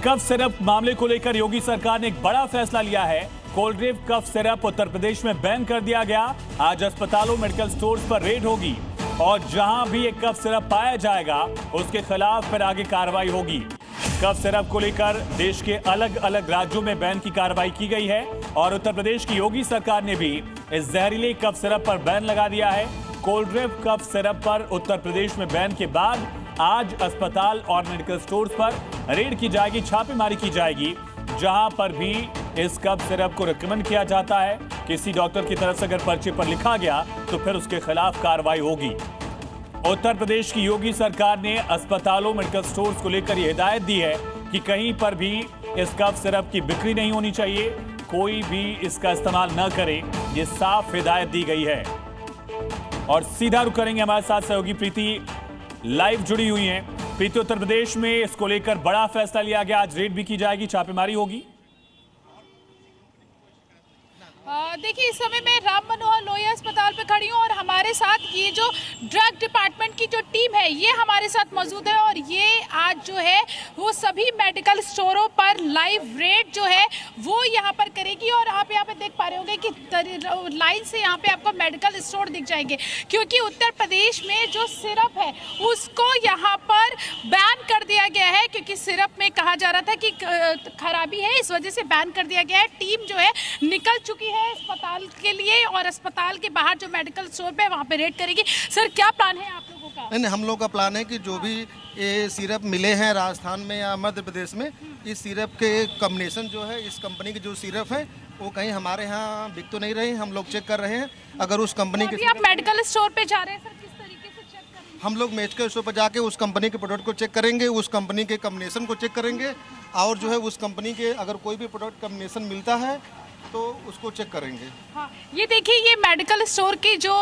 Cough syrup मामले को लेकर योगी सरकार ने एक बड़ा फैसला लिया है। Cold drink cough syrup Uttar Pradesh में बैन कर दिया गया। आज अस्पतालों, मेडिकल स्टोर्स पर रेड होगी और जहां भी एक कफ सिरप पाया जाएगा उसके खिलाफ फिर आगे कार्रवाई होगी। कफ सिरप को लेकर देश के अलग अलग राज्यों में बैन की कार्रवाई की गई है और उत्तर प्रदेश की योगी सरकार ने भी इस जहरीले कफ सिरप पर बैन लगा दिया है। कोल्ड ड्रिंक कफ सिरप पर उत्तर प्रदेश में बैन के बाद आज अस्पताल और मेडिकल स्टोर्स पर रेड की जाएगी, छापेमारी की जाएगी। जहां पर भी इस कफ सिरप को रिकमेंड किया जाता है, किसी डॉक्टर की तरफ से अगर पर्चे पर लिखा गया तो फिर उसके खिलाफ कार्रवाई होगी। उत्तर प्रदेश की योगी सरकार ने अस्पतालों, मेडिकल स्टोर्स को लेकर यह हिदायत दी है कि कहीं पर भी इस कफ सिरप की बिक्री नहीं होनी चाहिए, कोई भी इसका इस्तेमाल न करे, ये साफ हिदायत दी गई है। और सीधा रुख करेंगे, हमारे साथ सहयोगी प्रीति लाइव जुड़ी हुई हैं। प्रीति, उत्तर प्रदेश में इसको लेकर बड़ा फैसला लिया गया, आज रेड भी की जाएगी, छापेमारी होगी। देखिए, इस समय मैं राम मनोहर लोहिया अस्पताल पे खड़ी हूँ और हमारे साथ ये जो ड्रग डिपार्टमेंट की जो टीम है ये हमारे साथ मौजूद है और ये आज जो है वो सभी मेडिकल स्टोरों पर लाइव रेड जो है वो यहाँ पर करेगी। और आप यहाँ पे देख पा रहे होंगे कि लाइन से यहाँ पे आपको मेडिकल स्टोर दिख जाएंगे, क्योंकि उत्तर प्रदेश में जो सिरप है उसको यहाँ पर बैन कर दिया गया है, क्योंकि सिरप में कहा जा रहा था कि खराबी है, इस वजह से बैन कर दिया गया है। टीम जो है निकल चुकी है अस्पताल के लिए और अस्पताल के बाहर जो मेडिकल स्टोर पे वहाँ पे रेड करेगी। सर, क्या प्लान है आप लोगों का? नहीं, हम लोग का प्लान है कि जो भी ये सिरप मिले हैं राजस्थान में या मध्य प्रदेश में, इस सिरप के कॉम्बिनेशन जो है, इस कंपनी के जो सिरप है वो कहीं हमारे यहाँ बिक तो नहीं रहे, हम लोग चेक कर रहे हैं। अगर उस कंपनी के आप मेडिकल स्टोर पे जा रहे हैं सर, किस तरीके से चेक करेंगे? हम लोग मेडिकल स्टोर पर जाके उस कंपनी के प्रोडक्ट को चेक करेंगे, उस कंपनी के कॉम्बिनेशन को चेक करेंगे और जो है उस कंपनी के अगर कोई भी प्रोडक्ट कॉम्बिनेशन मिलता है तो उसको चेक करेंगे। हाँ, ये देखिए, ये मेडिकल स्टोर की जो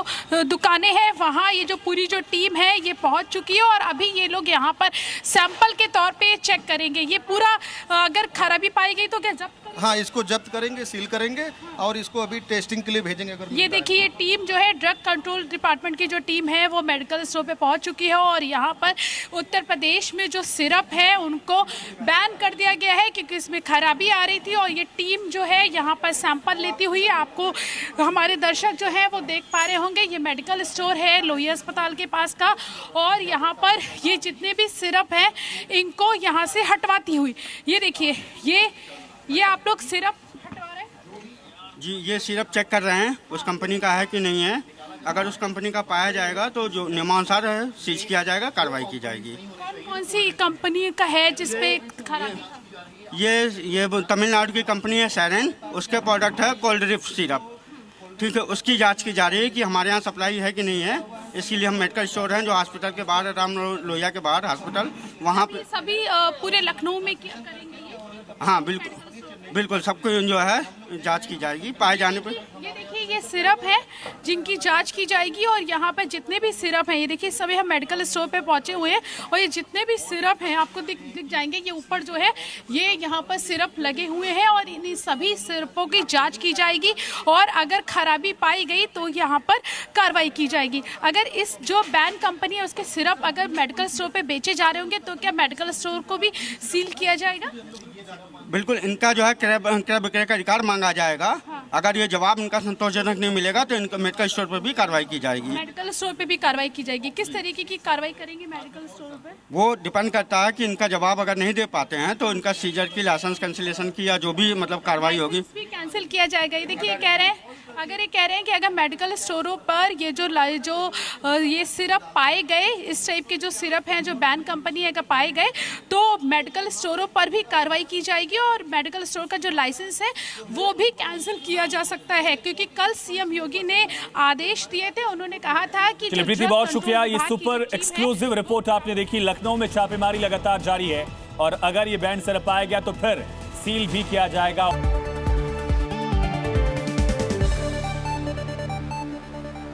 दुकानें हैं वहाँ ये जो पूरी जो टीम है ये पहुँच चुकी है और अभी ये लोग यहाँ पर सैंपल के तौर पे चेक करेंगे। ये पूरा अगर खराबी पाई गई तो क्या जब्त करेंगे? हाँ, इसको जब्त करेंगे, सील करेंगे और इसको अभी टेस्टिंग के लिए भेजेंगे। अगर ये देखिए, ये टीम जो है ड्रग कंट्रोल डिपार्टमेंट की जो टीम है वो मेडिकल स्टोर पे पहुंच चुकी है और यहाँ पर उत्तर प्रदेश में जो सिरप है उनको बैन कर दिया गया है, क्योंकि इसमें खराबी आ रही थी। और ये टीम जो है यहाँ पर सैंपल लेती हुई, आपको हमारे दर्शक जो है वो देख पा रहे होंगे, ये मेडिकल स्टोर है लोहिया अस्पताल के पास का और यहाँ पर ये जितने भी सिरप हैं इनको यहाँ से हटवाती हुई, ये देखिए, ये आप लोग सिरप हटवा रहे हैं जी। ये सिरप चेक कर रहे हैं उस कंपनी का है कि नहीं है। अगर उस कंपनी का पाया जाएगा तो जो नियमानुसार है सीज किया जाएगा, कार्रवाई की जाएगी। कौन सी कंपनी का है जिसपे खराबी? ये तमिलनाडु की कंपनी है सैरेन, उसके प्रोडक्ट है कोल्ड ड्रिंक सिरप। ठीक है, उसकी जांच की जा रही है कि हमारे यहाँ सप्लाई है कि नहीं है। इसीलिए हम मेडिकल स्टोर हैं जो हॉस्पिटल के बाहर, राम लोहिया के बाहर हॉस्पिटल, वहाँ पे सभी पूरे लखनऊ में क्या करेंगे ये? हाँ, बिल्कुल सबको जो है जांच की जाएगी, पाए जाने पर। ये देखिए, ये सिरप है जिनकी जांच की जाएगी और यहाँ पर जितने भी सिरप हैं, ये देखिए, सभी हम मेडिकल स्टोर पे पहुंचे हुए हैं और ये जितने भी सिरप हैं आपको दिख जाएंगे। ये ऊपर जो है ये यहाँ पर सिरप लगे हुए हैं और इन सभी सिरपों की जांच की जाएगी और अगर खराबी पाई गई तो यहाँ पर कार्रवाई की जाएगी। अगर इस जो बैन कंपनी है उसके सिरप अगर मेडिकल स्टोर पे बेचे जा रहे होंगे तो क्या मेडिकल स्टोर को भी सील किया जाएगा? बिल्कुल, इनका जो है क्रय विक्रय का रिकॉर्ड मांगा जाएगा। हाँ। अगर ये जवाब इनका संतोषजनक नहीं मिलेगा तो इनका मेडिकल स्टोर पर भी कार्रवाई की जाएगी। मेडिकल स्टोर पे भी कार्रवाई की जाएगी। किस तरीके की कार्रवाई करेंगे मेडिकल स्टोर पे? वो डिपेंड करता है कि इनका जवाब अगर नहीं दे पाते हैं तो इनका सीजर की, लाइसेंस कैंसिलेशन की या जो भी मतलब कार्रवाई होगी कैंसिल किया जाएगा। ये देखिए, कह रहे हैं अगर ये कह रहे हैं कि अगर मेडिकल स्टोरों पर ये जो ये सिरप पाए गए, इस टाइप के जो सिरप हैं जो बैन कंपनी है, अगर पाए गए तो मेडिकल स्टोरों पर भी कार्रवाई की जाएगी और मेडिकल स्टोर का जो लाइसेंस है वो भी कैंसिल किया जा सकता है, क्योंकि कल सीएम योगी ने आदेश दिए थे। उन्होंने कहा था कि प्रीति, बहुत शुक्रिया। ये सुपर एक्सक्लूसिव रिपोर्ट आपने देखी। लखनऊ में छापेमारी लगातार जारी है और अगर ये बैन सिरप पाया गया तो फिर सील भी किया जाएगा।